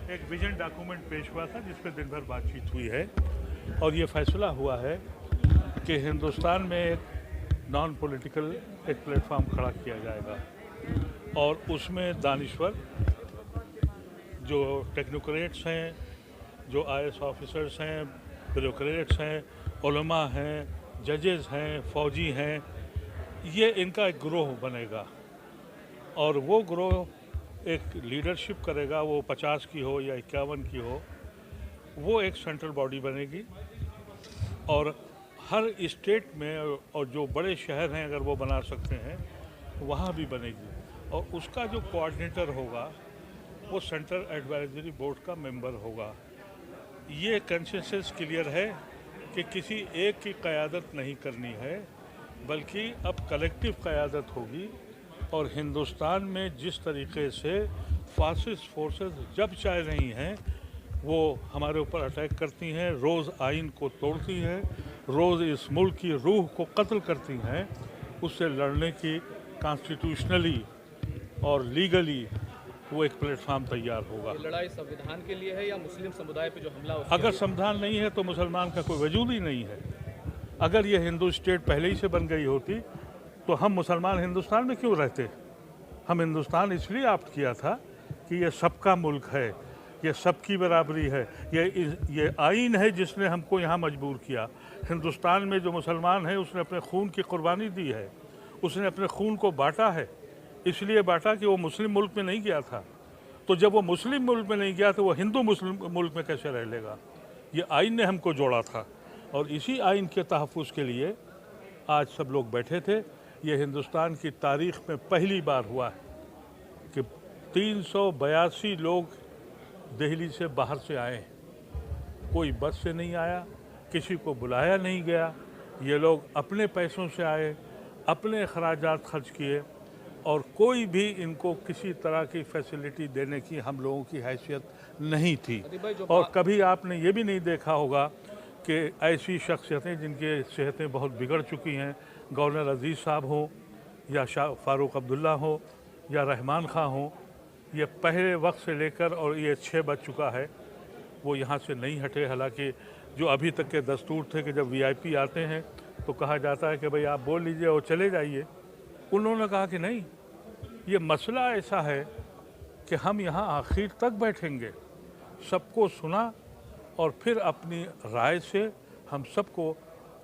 एक vision document पेश हुआ था जिस पर दिन भर बातचीत हुई है और ये फैसला हुआ है कि हिंदुस्तान में एक नॉन पॉलिटिकल एक प्लेटफॉर्म खड़ा किया जाएगा और उसमें दानिश्वर जो टेक्नोक्रेट्स हैं, जो आईएएस ऑफिसर्स हैं, ब्यूरोक्रेट्स हैं, उलमा हैं, जजेस हैं, फौजी हैं, ये इनका एक ग्रोह बनेगा और वो ग्रोह एक लीडरशिप करेगा, वो 50 की हो या 51 की हो, वो एक सेंट्रल बॉडी बनेगी और हर स्टेट में और जो बड़े शहर हैं अगर वो बना सकते हैं वहाँ भी बनेगी और उसका जो कोऑर्डिनेटर होगा वो सेंट्रल एडवाइजरी बोर्ड का मेंबर होगा। ये कंसेंसस क्लियर है कि किसी एक की क़यादत नहीं करनी है बल्कि अब कलेक्टिव क़यादत होगी और हिंदुस्तान में जिस तरीके से फासिस्ट फोर्सेस जब चाह रही हैं वो हमारे ऊपर अटैक करती हैं, रोज़ आइन को तोड़ती हैं, रोज़ इस मुल्क की रूह को कत्ल करती हैं, उससे लड़ने की कॉन्स्टिट्यूशनली और लीगली वो एक प्लेटफॉर्म तैयार होगा। ये लड़ाई संविधान के लिए है या मुस्लिम समुदाय पे जो हमला अगर संविधान नहीं है तो मुसलमान का कोई वजूद ही नहीं है। अगर ये हिंदू स्टेट पहले ही से बन गई होती तो हम मुसलमान हिंदुस्तान में क्यों रहते? हम हिंदुस्तान इसलिए ऑप्ट किया था कि ये सबका मुल्क है, ये सबकी बराबरी है, ये आइन है जिसने हमको यहाँ मजबूर किया। हिंदुस्तान में जो मुसलमान है उसने अपने खून की कुर्बानी दी है, उसने अपने खून को बांटा है, इसलिए बांटा कि वो मुस्लिम मुल्क में नहीं गया था। तो जब वो मुस्लिम मुल्क में नहीं गया तो वो हिंदू मुस्लिम मुल्क में कैसे रह लेगा? ये आइन ने हमको जोड़ा था और इसी आइन के तहफ़्फ़ुज़ के लिए आज सब लोग बैठे थे। ये हिंदुस्तान की तारीख़ में पहली बार हुआ है कि 382 लोग दिल्ली से बाहर से आए। कोई बस से नहीं आया, किसी को बुलाया नहीं गया, ये लोग अपने पैसों से आए, अपने अखराजात खर्च किए और कोई भी इनको किसी तरह की फैसिलिटी देने की हम लोगों की हैसियत नहीं थी। और कभी आपने ये भी नहीं देखा होगा कि ऐसी शख्सियतें जिनकी सेहतें बहुत बिगड़ चुकी हैं, गवर्नर अजीज़ साहब हों या शाह फ़ारूक अब्दुल्ला हो या रहमान खां हो, ये पहले वक्त से लेकर और ये 6 बज चुका है वो यहाँ से नहीं हटे। हालांकि जो अभी तक के दस्तूर थे कि जब वीआईपी आते हैं तो कहा जाता है कि भाई आप बोल लीजिए और चले जाइए, उन्होंने कहा कि नहीं, ये मसला ऐसा है कि हम यहाँ आखिर तक बैठेंगे, सबको सुना और फिर अपनी राय से हम सबको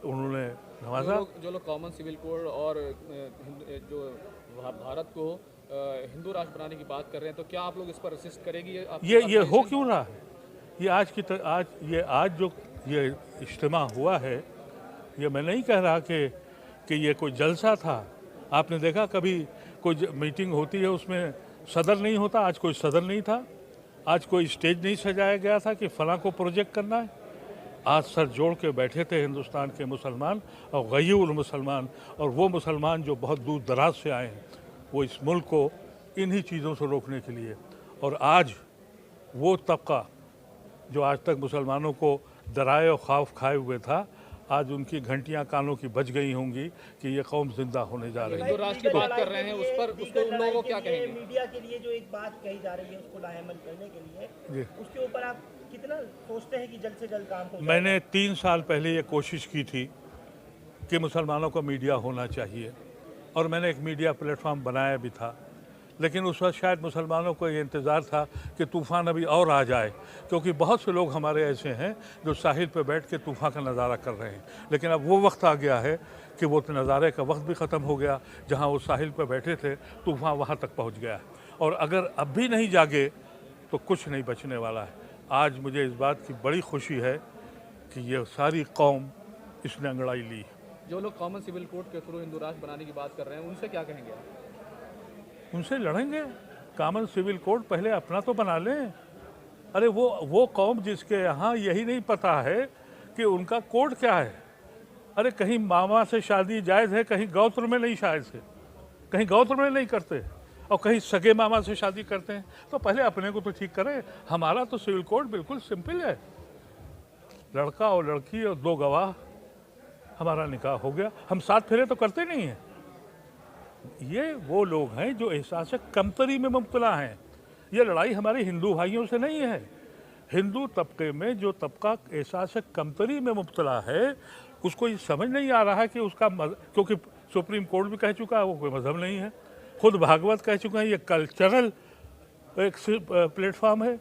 उन्होंने नवाजा। जो लोग कॉमन सिविल कोड और जो भारत को हिंदू राष्ट्र बनाने की बात कर रहे हैं, तो क्या आप लोग इस पर असिस्ट करेंगी? ये हो क्यों रहा है? ये आज जो ये इज्तिमा हुआ है, ये मैं नहीं कह रहा कि ये कोई जलसा था। आपने देखा कभी कोई मीटिंग होती है उसमें सदर नहीं होता? आज कोई सदर नहीं था, आज कोई स्टेज नहीं सजाया गया था कि फलां को प्रोजेक्ट करना है। आज सर जोड़ के बैठे थे हिंदुस्तान के मुसलमान और गय्यूर मुसलमान, और वो मुसलमान जो बहुत दूर दराज से आए हैं, वो इस मुल्क को इन्हीं चीज़ों से रोकने के लिए। और आज वो तबका जो आज तक मुसलमानों को डराए और खौफ खाए हुए था, आज उनकी घंटियां कानों की बज गई होंगी कि ये कौम जिंदा होने जा रही है। हिंदू राष्ट्र की बात कर रहे हैं, उस पर उसको उन लोगों को क्या कहेंगे? मीडिया के लिए जो एक बात कही जा रही है उसको लाएमल करने के लिए, उसके ऊपर आप कितना सोचते हैं कि जल्द से जल्द काम हो? मैंने 3 साल पहले ये कोशिश की थी कि मुसलमानों को मीडिया होना चाहिए और मैंने एक मीडिया प्लेटफॉर्म बनाया भी था, लेकिन उस वक्त शायद मुसलमानों को ये इंतज़ार था कि तूफ़ान अभी और आ जाए, क्योंकि बहुत से लोग हमारे ऐसे हैं जो साहिल पर बैठ के तूफ़ान का नज़ारा कर रहे हैं। लेकिन अब वो वक्त आ गया है कि वो नज़ारे का वक्त भी ख़त्म हो गया। जहाँ वो साहिल पर बैठे थे तूफ़ान वहाँ तक पहुँच गया और अगर अब भी नहीं जागे तो कुछ नहीं बचने वाला है। आज मुझे इस बात की बड़ी खुशी है कि ये सारी कौम इसने अंगड़ाई ली। जो लोग कॉमन सिविल कोड के थ्रू हिंदू राष्ट्र बनाने की बात कर रहे हैं, उनसे क्या कहेंगे आप? उनसे लड़ेंगे। कॉमन सिविल कोड पहले अपना तो बना लें। अरे वो कौम जिसके यहाँ यही नहीं पता है कि उनका कोड क्या है। अरे कहीं मामा से शादी जायज़ है, कहीं गौत्र में नहीं जायज़ है, कहीं गौत्र में नहीं करते और कहीं सगे मामा से शादी करते हैं। तो पहले अपने को तो ठीक करें। हमारा तो सिविल कोड बिल्कुल सिंपल है, लड़का और लड़की और 2 गवाह, हमारा निकाह हो गया। हम 7 फेरे तो करते नहीं हैं। ये वो लोग हैं जो एहसास कमतरी में मुब्तला हैं, ये लड़ाई हमारे हिंदू भाइयों से नहीं है। हिंदू तबके में जो तबका एहसास कमतरी में मुब्तला है, उसको ये समझ नहीं आ रहा है कि उसका क्योंकि सुप्रीम कोर्ट भी कह चुका है वो कोई मजहब नहीं है, खुद भागवत कह चुके हैं ये कल्चरल एक प्लेटफॉर्म है।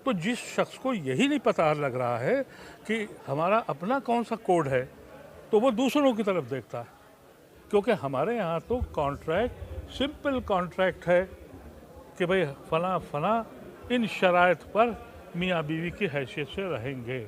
तो जिस शख्स को यही नहीं पता लग रहा है कि हमारा अपना कौन सा कोड है, तो वो दूसरों की तरफ देखता है। क्योंकि हमारे यहाँ तो कॉन्ट्रैक्ट सिंपल कॉन्ट्रैक्ट है कि भाई फला फला इन शराइत पर मियाँ बीवी की हैसियत से रहेंगे।